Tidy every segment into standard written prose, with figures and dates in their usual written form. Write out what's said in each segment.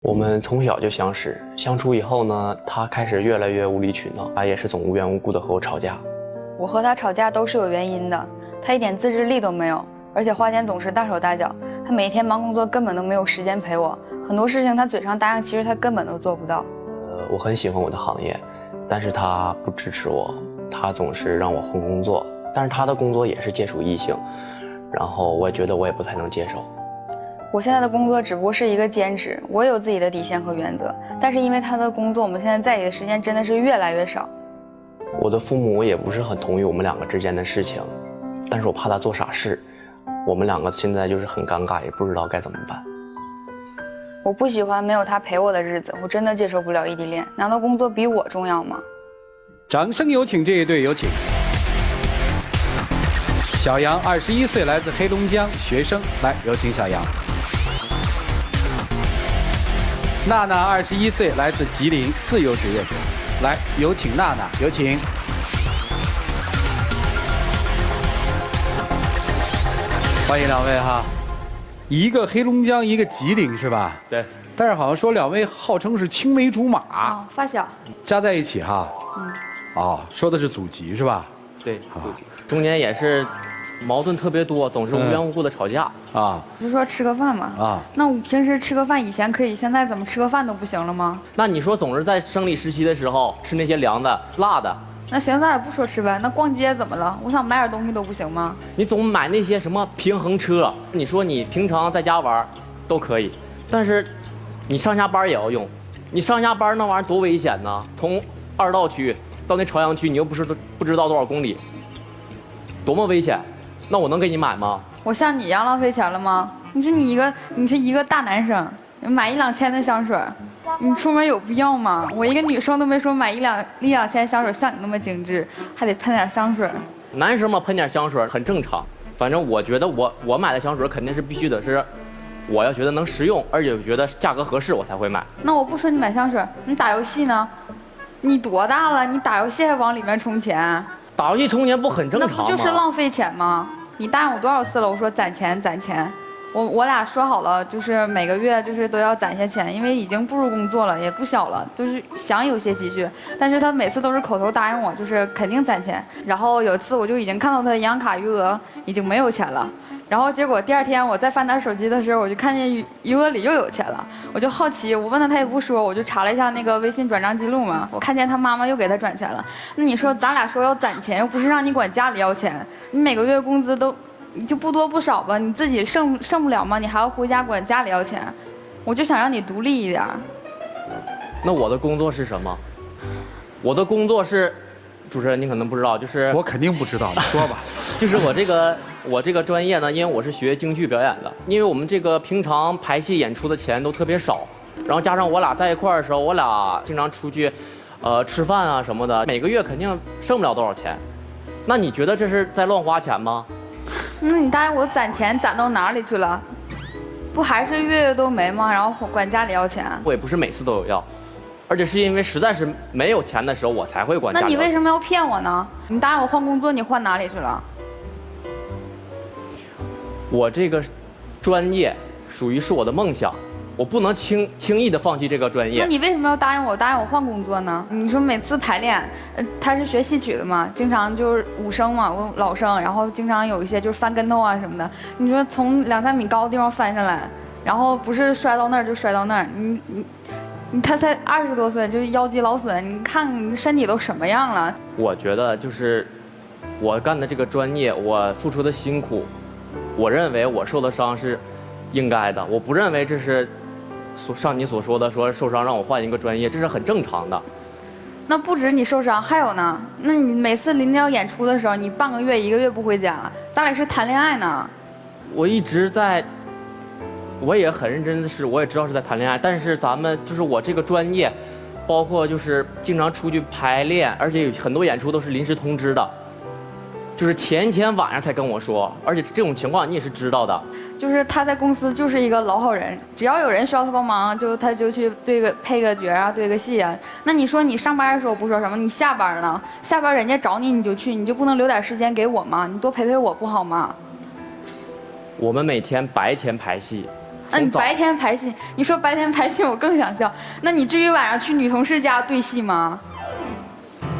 我们从小就相识，相处以后呢，他开始越来越无理取闹，他也是总无缘无故的和我吵架。我和他吵架都是有原因的，他一点自制力都没有，而且花钱总是大手大脚。他每一天忙工作，根本都没有时间陪我。很多事情他嘴上答应，其实他根本都做不到。我很喜欢我的行业，但是他不支持我，他总是让我换工作，但是他的工作也是接触异性，然后我也觉得我也不太能接受。我现在的工作只不过是一个兼职，我有自己的底线和原则，但是因为他的工作，我们现在在一起的时间真的是越来越少。我的父母也不是很同意我们两个之间的事情，但是我怕他做傻事，我们两个现在就是很尴尬，也不知道该怎么办。我不喜欢没有他陪我的日子，我真的接受不了异地恋。难道工作比我重要吗？掌声有请这一对，有请。小杨21岁，来自黑龙江，学生，来有请小杨。娜娜21岁，来自吉林，自由职业者，来有请娜娜，有请。欢迎两位哈，一个黑龙江，一个吉林是吧？对。但是好像说两位号称是青梅竹马，哦，发小，加在一起哈。哦，说的是祖籍是吧？对，中间也是矛盾特别多，总是无缘无故的吵架。不是说吃个饭吗？那我平时吃个饭以前可以，现在怎么吃个饭都不行了吗？那你说总是在生理时期的时候吃那些凉的、辣的。那行，咱也不说吃呗。那逛街怎么了？我想买点东西都不行吗？你总买那些什么平衡车，你说你平常在家玩都可以，但是你上下班也要用。你上下班那玩意儿多危险呢！从二道区到那朝阳区，你又不知道多少公里，多么危险！那我能给你买吗？我像你一样浪费钱了吗？你说你是一个大男生，买1、2千的香水，你出门有必要吗？我一个女生都没说买一两千香水像你那么精致，还得喷点香水。男生嘛，喷点香水很正常。反正我觉得我买的香水肯定是必须得是，我要觉得能实用，而且觉得价格合适，我才会买。那我不说你买香水，你打游戏呢？你多大了？你打游戏还往里面充钱？打游戏充钱不很正常吗？那不就是浪费钱吗？你答应我多少次了？我说攒钱攒钱，我俩说好了，就是每个月就是都要攒些钱，因为已经步入工作了，也不小了，就是想有些积蓄。但是他每次都是口头答应我，就是肯定攒钱。然后有一次我就已经看到他的银行卡余额已经没有钱了。然后结果第2天我再翻他手机的时候，我就看见余额里又有钱了，我就好奇，我问他，他也不说，我就查了一下那个微信转账记录嘛，我看见他妈妈又给他转钱了。那你说咱俩说要攒钱，又不是让你管家里要钱，你每个月工资都就不多不少吧，你自己剩不了吗？你还要回家管家里要钱，我就想让你独立一点。那我的工作是什么？我的工作是，主持人你可能不知道，就是我肯定不知道，你说吧。就是我这个专业呢，因为我是学京剧表演的，因为我们这个平常排戏演出的钱都特别少，然后加上我俩在一块儿的时候，我俩经常出去，吃饭啊什么的，每个月肯定剩不了多少钱。那你觉得这是在乱花钱吗？那你答应我攒钱攒到哪里去了？不还是月月都没吗？然后管家里要钱？我也不是每次都有要，而且是因为实在是没有钱的时候，我才会管家里要钱。那你为什么要骗我呢？你答应我换工作，你换哪里去了？我这个专业属于是我的梦想，我不能轻易的放弃这个专业。那你为什么要答应我换工作呢？你说每次排练，他是学戏曲的嘛，经常就是武生嘛，我老生，然后经常有一些就是翻跟头啊什么的。你说从2、3米高的地方翻下来，然后不是摔到那儿就摔到那儿，他才20多岁就腰肌劳损，你看你身体都什么样了？我觉得就是我干的这个专业，我付出的辛苦，我认为我受的伤是应该的，我不认为这是像你所说的说受伤让我换一个专业，这是很正常的。那不止你受伤，还有呢？那你每次临要演出的时候，你半个月、1个月不回家，咱俩是谈恋爱呢？我一直在，我也很认真的是，我也知道是在谈恋爱，但是咱们就是我这个专业，包括就是经常出去排练，而且有很多演出都是临时通知的。就是前一天晚上才跟我说，而且这种情况你也是知道的。就是他在公司就是一个老好人，只要有人需要他帮忙，他就去配个角啊，对个戏啊。那你说你上班的时候不说什么，你下班呢？下班人家找你你就去，你就不能留点时间给我吗？你多陪陪我不好吗？我们每天白天排戏，那你白天排戏，你说白天排戏我更想笑。那你至于晚上去女同事家对戏吗？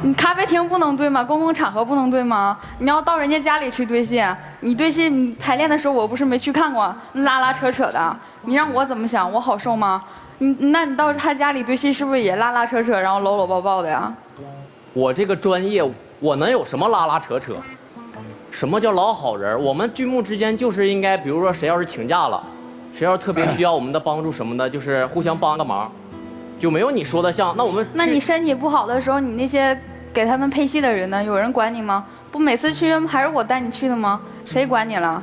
你咖啡厅不能对吗？公共场合不能对吗？你要到人家家里去对戏，你对戏你排练的时候我不是没去看过，拉拉扯扯的，你让我怎么想？我好受吗？那你到他家里对戏是不是也拉拉扯扯，然后搂搂抱抱的呀？我这个专业，我能有什么拉拉扯扯？什么叫老好人？我们剧目之间就是应该，比如说谁要是请假了，谁要是特别需要我们的帮助什么的，就是互相帮个忙，就没有你说的像那我们。那你身体不好的时候，你那些给他们配戏的人呢？有人管你吗？不每次去还是我带你去的吗？谁管你了？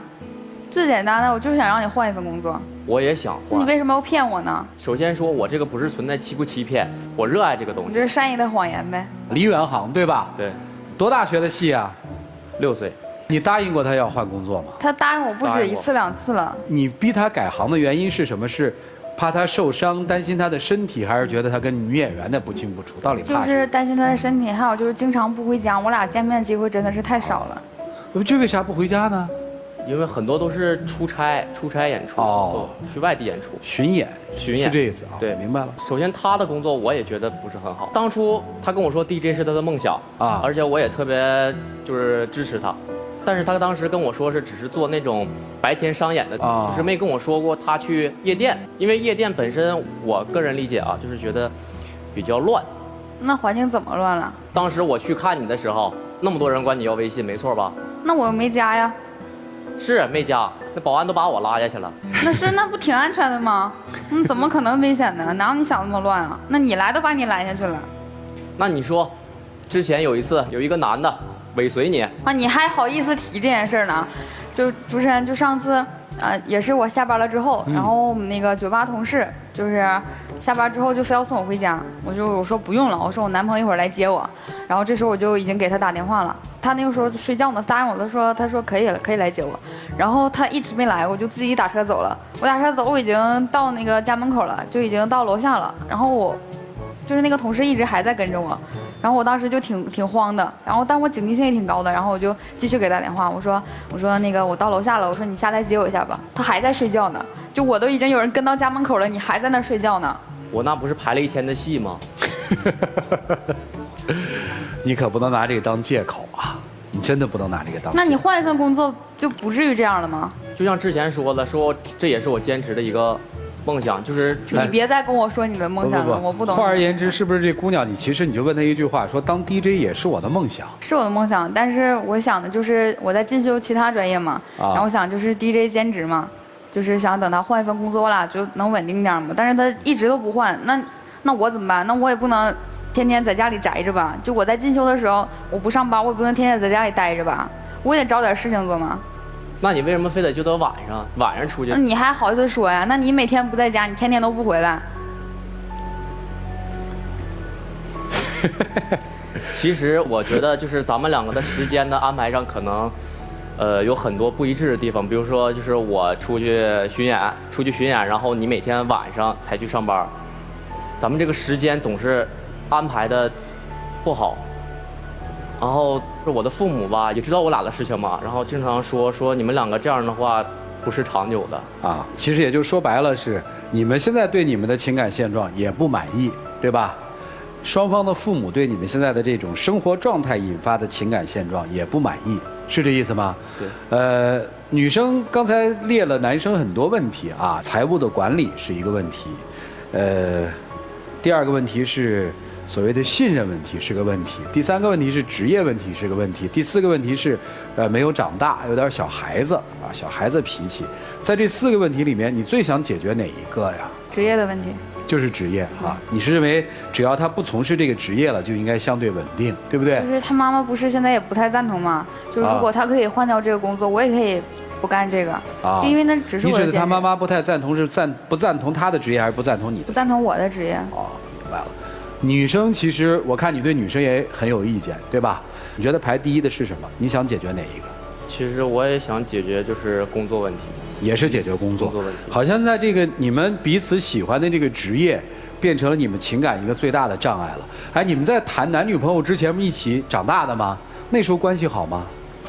最简单的，我就是想让你换一份工作。我也想换。你为什么要骗我呢？首先说，我这个不是存在欺不欺骗，我热爱这个东西。你这是善意的谎言呗？梨园行对吧？对。多大学的戏啊？6岁。你答应过他要换工作吗？他答应我不止1次2次了。你逼他改行的原因是什么？是怕他受伤，担心他的身体，还是觉得他跟女演员的不清不楚？到底怕就是担心他的身体，还有就是经常不回家，我俩见面机会真的是太少了。这为啥不回家呢？因为很多都是出差演出，去外地演出，巡演是这意思啊？对，明白了。首先他的工作我也觉得不是很好。当初他跟我说 DJ 是他的梦想啊，而且我也特别就是支持他，但是他当时跟我说是只是做那种白天商演的，就是没跟我说过他去夜店，因为夜店本身我个人理解啊，就是觉得比较乱。那环境怎么乱了？当时我去看你的时候，那么多人管你要微信，没错吧？那我又没加呀。是没加，那保安都把我拉下去了。那不挺安全的吗？怎么可能危险呢？哪有你想那么乱啊？那你来都把你拦下去了。那你说，之前有一次有一个男的尾随你啊，你还好意思提这件事呢？就主持人，就上次，也是我下班了之后，然后我们那个酒吧同事就是下班之后就非要送我回家，我说不用了，我说我男朋友一会儿来接我，然后这时候我就已经给他打电话了，他那个时候睡觉呢，答应我他说可以了，可以来接我，然后他一直没来，我就自己打车走了，我打车走，我已经到那个家门口了，就已经到楼下了，然后我就是那个同事一直还在跟着我。然后我当时就挺慌的，然后但我警惕性也挺高的，然后我就继续给他打电话，我说那个我到楼下了，我说你下来接我一下吧。他还在睡觉呢，就我都已经有人跟到家门口了，你还在那睡觉呢。我那不是排了1天的戏吗？你可不能拿这个当借口啊！你真的不能拿这个当借口。那你换一份工作就不至于这样了吗？就像之前说的，说这也是我坚持的一个梦想，就是你别再跟我说你的梦想了，我不懂。换而言之，是不是这姑娘其实你就问她一句话，说当 DJ 也是我的梦想？是我的梦想，但是我想的就是我在进修其他专业嘛，然后我想就是 DJ 兼职嘛，就是想等他换一份工作，我俩就能稳定点嘛。但是他一直都不换，那我怎么办？那我也不能天天在家里宅着吧？就我在进修的时候，我不上班，我也不能天天在家里待着吧？我也得找点事情做嘛。那你为什么非得就到晚上出去？那你还好意思说呀？那你每天不在家，你天天都不回来。其实我觉得就是咱们两个的时间的安排上可能，有很多不一致的地方。比如说，就是我出去巡演，然后你每天晚上才去上班，咱们这个时间总是安排的不好。然后我的父母吧也知道我俩的事情嘛，然后经常说你们两个这样的话不是长久的啊。其实也就说白了是你们现在对你们的情感现状也不满意，对吧？双方的父母对你们现在的这种生活状态引发的情感现状也不满意，是这意思吗？对。女生刚才列了男生很多问题啊，财务的管理是一个问题，第二个问题是所谓的信任问题是个问题，第三个问题是职业问题是个问题，第四个问题是没有长大，有点小孩子啊，小孩子脾气。在这4个问题里面，你最想解决哪一个呀？职业的问题。就是职业啊，你是认为只要他不从事这个职业了，就应该相对稳定，对不对？就是他妈妈不是现在也不太赞同嘛，就是如果他可以换掉这个工作，我也可以不干这个啊，就因为那只是我的。你指的他妈妈不太赞同是不赞同他的职业，还是不赞同你的？不赞同我的职业。哦，明白了。女生其实我看你对女生也很有意见，对吧？你觉得排第一的是什么？你想解决哪一个？其实我也想解决就是工作问题。也是解决工作问题，好像在这个你们彼此喜欢的这个职业，变成了你们情感一个最大的障碍了。哎，你们在谈男女朋友之前，一起长大的吗？那时候关系好吗？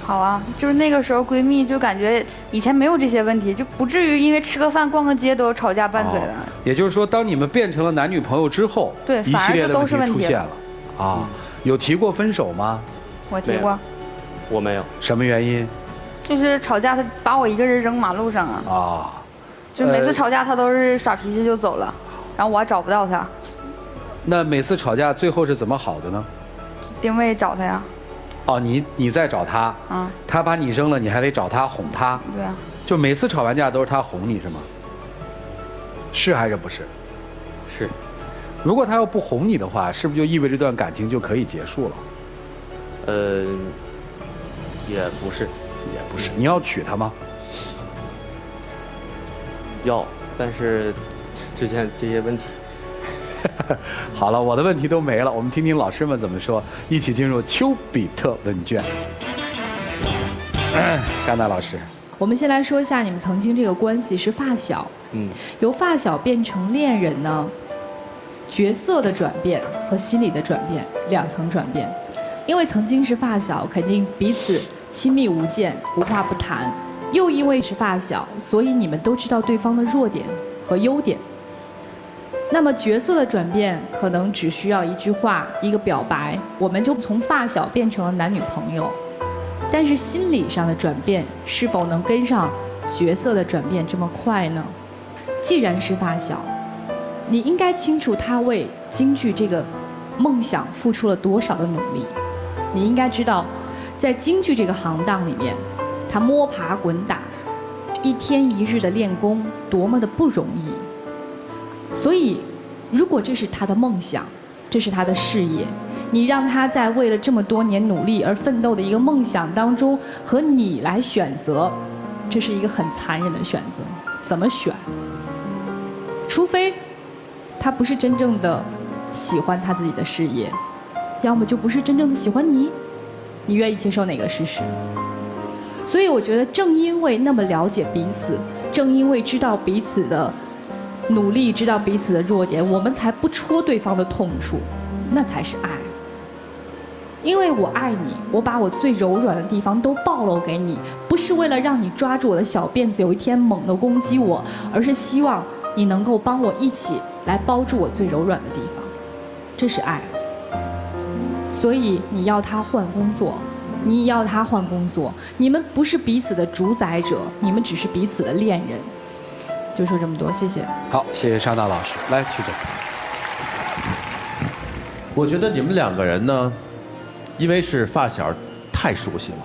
好啊，就是那个时候闺蜜就感觉以前没有这些问题，就不至于因为吃个饭、逛个街都有吵架拌嘴的。也就是说，当你们变成了男女朋友之后，对，一系列的问题反而就都是问题出现了。啊，有提过分手吗？我提过，我没有。什么原因？就是吵架，他把我一个人扔马路上啊。啊，就每次吵架他都是耍脾气就走了，然后我还找不到他。那每次吵架最后是怎么好的呢？定位找他呀。哦，你在找他，他把你扔了，你还得找他哄他。对啊。就每次吵完架都是他哄你是吗？是还是不是？是。如果他要不哄你的话，是不是就意味着这段感情就可以结束了？也不是。也不是。你要娶她吗？要，但是之前这些问题。好了，我的问题都没了，我们听听老师们怎么说。一起进入丘比特问卷。夏娜老师，我们先来说一下你们曾经这个关系是发小，由发小变成恋人呢，角色的转变和心理的转变2层转变。因为曾经是发小，肯定彼此亲密无间，无话不谈；又因为是发小，所以你们都知道对方的弱点和优点。那么角色的转变可能只需要一句话，一个表白，我们就从发小变成了男女朋友。但是心理上的转变是否能跟上角色的转变这么快呢？既然是发小，你应该清楚他为京剧这个梦想付出了多少的努力。你应该知道，在京剧这个行当里面，他摸爬滚打，一天一日的练功，多么的不容易。所以，如果这是他的梦想，这是他的事业，你让他在为了这么多年努力而奋斗的一个梦想当中和你来选择，这是一个很残忍的选择。怎么选？除非他不是真正的喜欢他自己的事业，要么就不是真正的喜欢你。你愿意接受哪个事实？所以我觉得，正因为那么了解彼此，正因为知道彼此的努力，知道彼此的弱点，我们才不戳对方的痛处，那才是爱。因为我爱你，我把我最柔软的地方都暴露给你，不是为了让你抓住我的小辫子有一天猛地攻击我，而是希望你能够帮我一起来包住我最柔软的地方，这是爱。所以你要他换工作，你要他换工作，你们不是彼此的主宰者，你们只是彼此的恋人。就说这么多，谢谢。好，谢谢尚大老师。来，曲总。我觉得你们2个人呢，因为是发小，太熟悉了，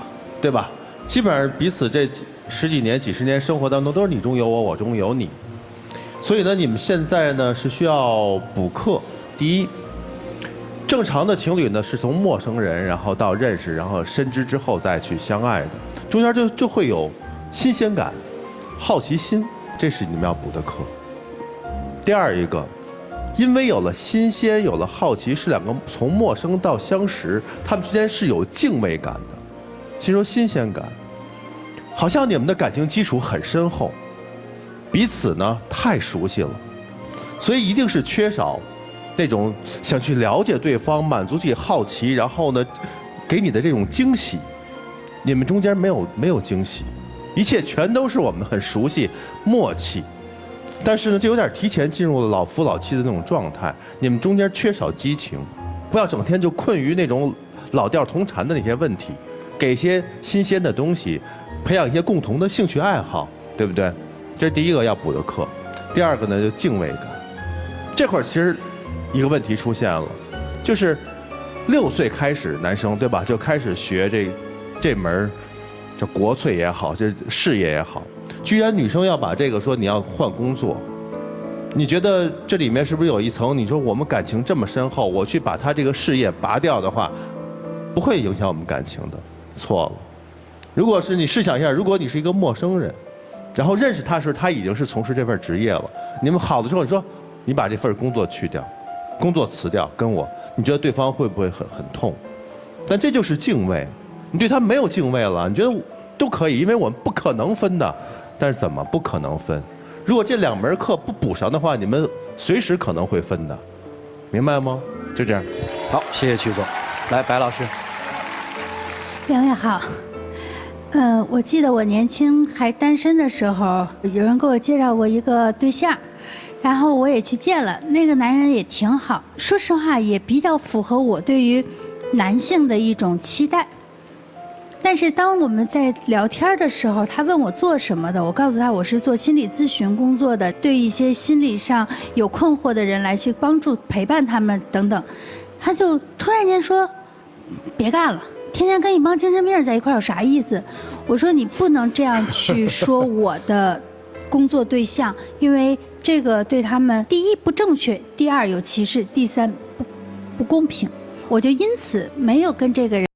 对吧？基本上彼此这10几年、几十年生活当中都是你中有我，我中有你。所以呢，你们现在呢是需要补课。第一，正常的情侣呢是从陌生人，然后到认识，然后深知之后再去相爱的，中间就会有新鲜感、好奇心，这是你们要补的课。第二一个，因为有了新鲜，有了好奇，是2个从陌生到相识，他们之间是有敬畏感的。先说新鲜感，好像你们的感情基础很深厚，彼此呢太熟悉了，所以一定是缺少那种想去了解对方，满足自己好奇，然后呢给你的这种惊喜。你们中间没有惊喜，一切全都是我们很熟悉、默契。但是呢，这有点提前进入了老夫老妻的那种状态，你们中间缺少激情，不要整天就困于那种老调同禅的那些问题，给一些新鲜的东西，培养一些共同的兴趣爱好，对不对？这是第一个要补的课。第二个呢，就敬畏感。这会儿其实一个问题出现了，就是6岁开始，男生对吧，就开始学这门叫国粹也好，这事业也好。居然女生要把这个说你要换工作，你觉得这里面是不是有一层？你说我们感情这么深厚，我去把他这个事业拔掉的话，不会影响我们感情的。错了。如果是你试想一下，如果你是一个陌生人，然后认识他时他已经是从事这份职业了，你们好的时候，你说你把这份工作去掉，工作辞掉，跟我，你觉得对方会不会很痛？但这就是敬畏，你对他没有敬畏了，你觉得都可以，因为我们不可能分的。但是怎么不可能分？如果这2门课不补上的话，你们随时可能会分的，明白吗？就这样。好，谢谢曲总。来，白老师。2位好，我记得我年轻还单身的时候，有人给我介绍过一个对象，然后我也去见了，那个男人也挺好，说实话也比较符合我对于男性的一种期待。但是当我们在聊天的时候，他问我做什么的，我告诉他我是做心理咨询工作的，对一些心理上有困惑的人来去帮助陪伴他们等等，他就突然间说别干了，天天跟一帮精神病在一块儿有啥意思？我说你不能这样去说我的工作对象，因为这个对他们第一不正确，第二有歧视，第三不公平。我就因此没有跟这个人。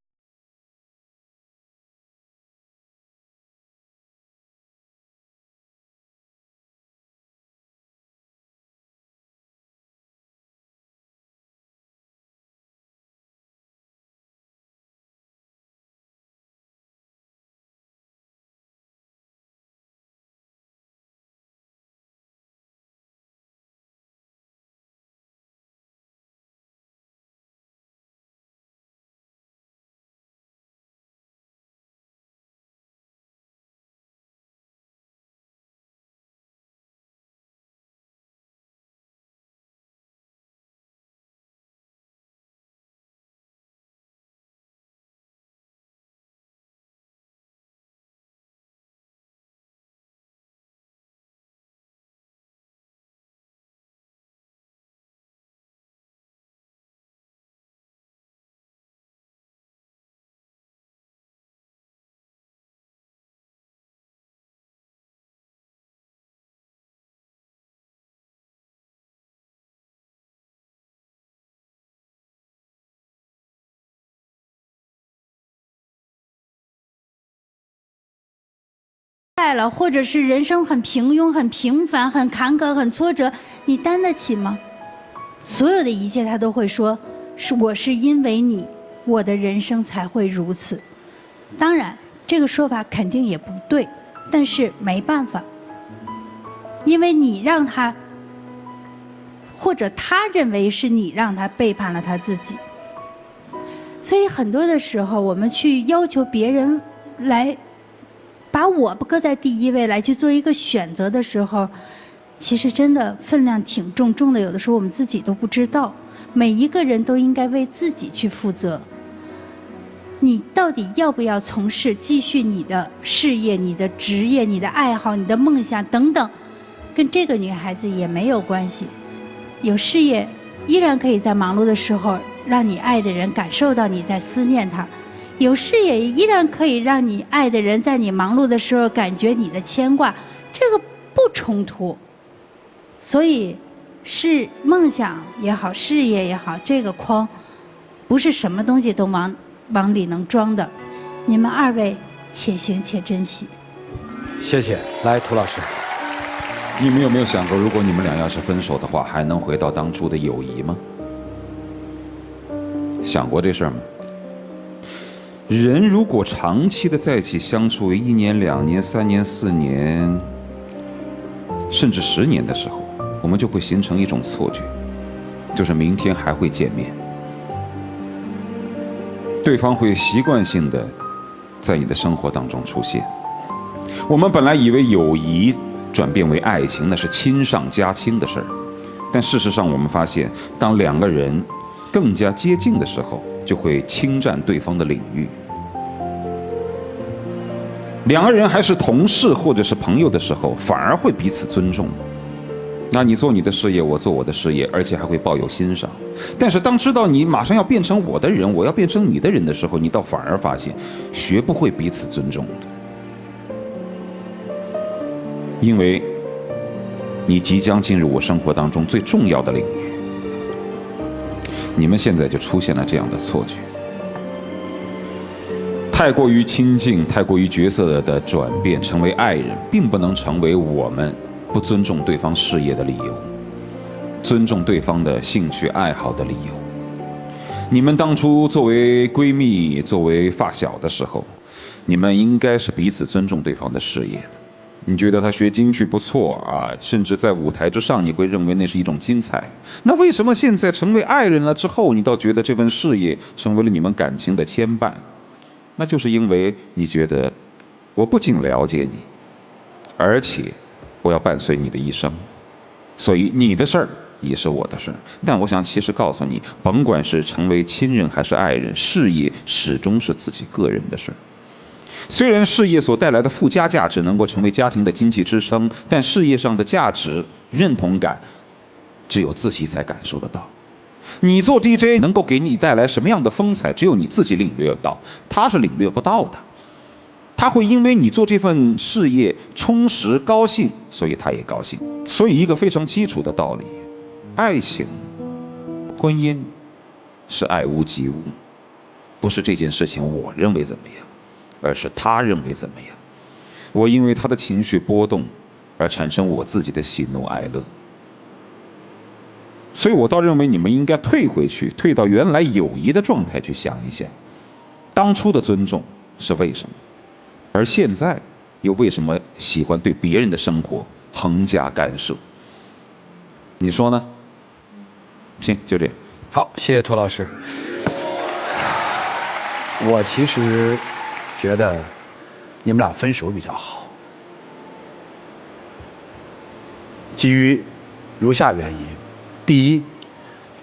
了，或者是人生很平庸、很平凡、很坎坷、很挫折，你担得起吗？所有的一切，他都会说，我是因为你，我的人生才会如此。当然，这个说法肯定也不对，但是没办法，因为你让他，或者他认为是你让他背叛了他自己。所以很多的时候，我们去要求别人来把我搁在第一位来去做一个选择的时候，其实真的分量挺重，重的有的时候我们自己都不知道。每一个人都应该为自己去负责。你到底要不要从事继续你的事业、你的职业、你的爱好、你的梦想等等，跟这个女孩子也没有关系。有事业依然可以在忙碌的时候让你爱的人感受到你在思念他，有事业依然可以让你爱的人在你忙碌的时候感觉你的牵挂，这个不冲突。所以是梦想也好，事业也好，这个筐不是什么东西都往里能装的。你们二位且行且珍惜。谢谢。来，涂老师，你们有没有想过，如果你们俩要是分手的话，还能回到当初的友谊吗？想过这事儿吗？人如果长期的在一起相处1年、2年、3年、4年，甚至10年的时候，我们就会形成一种错觉，就是明天还会见面。对方会习惯性的在你的生活当中出现。我们本来以为友谊转变为爱情那是亲上加亲的事儿，但事实上我们发现，当2个人更加接近的时候，就会侵占对方的领域。2个人还是同事或者是朋友的时候，反而会彼此尊重。那你做你的事业，我做我的事业，而且还会抱有欣赏。但是当知道你马上要变成我的人，我要变成你的人的时候，你倒反而发现学不会彼此尊重的，因为你即将进入我生活当中最重要的领域。你们现在就出现了这样的错觉，太过于亲近，太过于角色的转变，成为爱人，并不能成为我们不尊重对方事业的理由，尊重对方的兴趣爱好的理由。你们当初作为闺蜜、作为发小的时候，你们应该是彼此尊重对方的事业的。你觉得他学京剧不错啊，甚至在舞台之上你会认为那是一种精彩。那为什么现在成为爱人了之后，你倒觉得这份事业成为了你们感情的牵绊？那就是因为你觉得我不仅了解你，而且我要伴随你的一生，所以你的事儿也是我的事儿。但我想其实告诉你，甭管是成为亲人还是爱人，事业始终是自己个人的事儿。虽然事业所带来的附加价值能够成为家庭的经济支撑，但事业上的价值、认同感，只有自己才感受得到。你做 DJ 能够给你带来什么样的风采，只有你自己领略到，他是领略不到的。他会因为你做这份事业充实高兴，所以他也高兴。所以一个非常基础的道理，爱情、婚姻是爱屋及乌，不是这件事情我认为怎么样，而是他认为怎么样。我因为他的情绪波动而产生我自己的喜怒哀乐。所以我倒认为你们应该退回去，退到原来友谊的状态去想一想，当初的尊重是为什么，而现在又为什么喜欢对别人的生活横加干涉？你说呢？行，就这样。好，谢谢涂老师。我其实觉得你们俩分手比较好，基于如下原因：第一，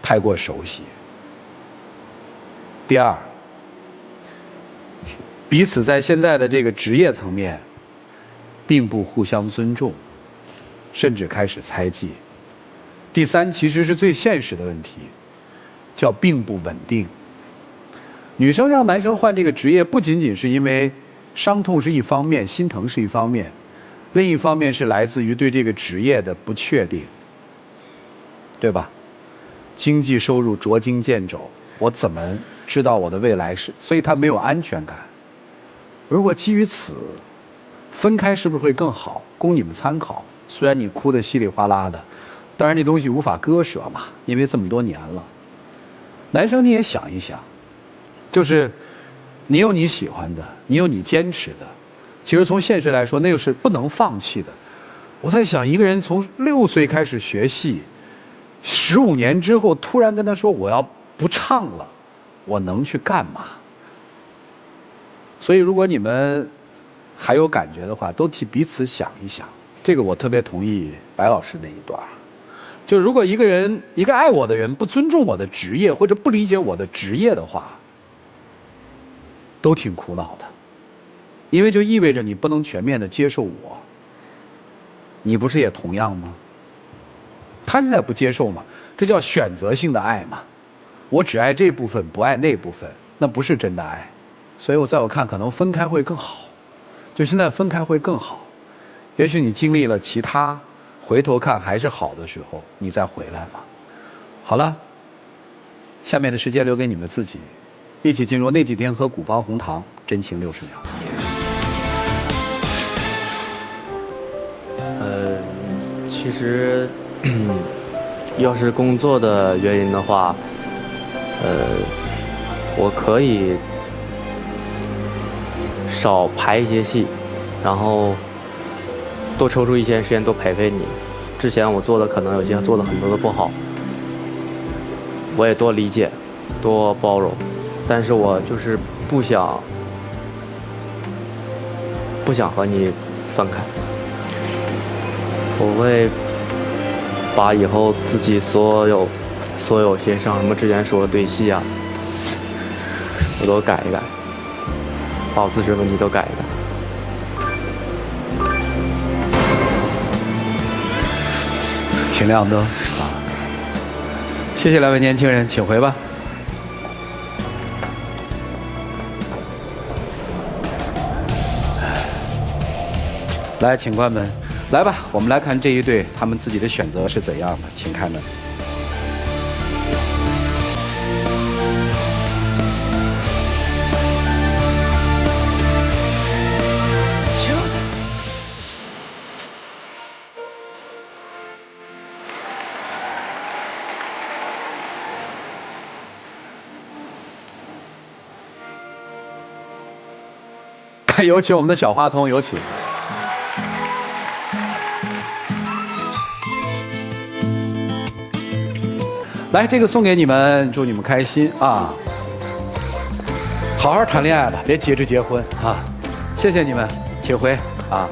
太过熟悉；第二，彼此在现在的这个职业层面，并不互相尊重，甚至开始猜忌；第三，其实是最现实的问题，叫并不稳定。女生让男生换这个职业，不仅仅是因为伤痛是一方面，心疼是一方面，另一方面是来自于对这个职业的不确定，对吧？经济收入捉襟见肘，我怎么知道我的未来是？所以他没有安全感。如果基于此，分开是不是会更好？供你们参考。虽然你哭得稀里哗啦的，当然这东西无法割舍嘛，因为这么多年了。男生你也想一想，就是你有你喜欢的，你有你坚持的，其实从现实来说，那又是不能放弃的。我在想，一个人从6岁开始学戏，15年之后突然跟他说我要不唱了，我能去干嘛？所以如果你们还有感觉的话，都替彼此想一想。这个我特别同意白老师那一段，就如果一个爱我的人不尊重我的职业，或者不理解我的职业的话，都挺苦恼的，因为就意味着你不能全面的接受我。你不是也同样吗？他现在不接受嘛，这叫选择性的爱嘛。我只爱这部分，不爱那部分，那不是真的爱。所以在我看，可能分开会更好。就现在分开会更好。也许你经历了其他，回头看还是好的时候，你再回来嘛。好了，下面的时间留给你们自己，一起进入那几天喝古方红糖，真情60秒。其实，要是工作的原因的话，我可以少排一些戏，然后多抽出一些时间多陪陪你。之前我做的可能有些做的很多的不好，我也多理解，多包容，但是我就是不想和你分开。我会把以后自己所有些像什么之前说的对戏啊，我都改一改，把我自身问题都改一改。请亮灯啊！谢谢两位年轻人，请回吧。来，请关门。来吧，我们来看这一对他们自己的选择是怎样的，请开门。有请我们的小花童，有请。来，这个送给你们，祝你们开心啊！好好谈恋爱吧，别急着结婚啊！谢谢你们，请回啊。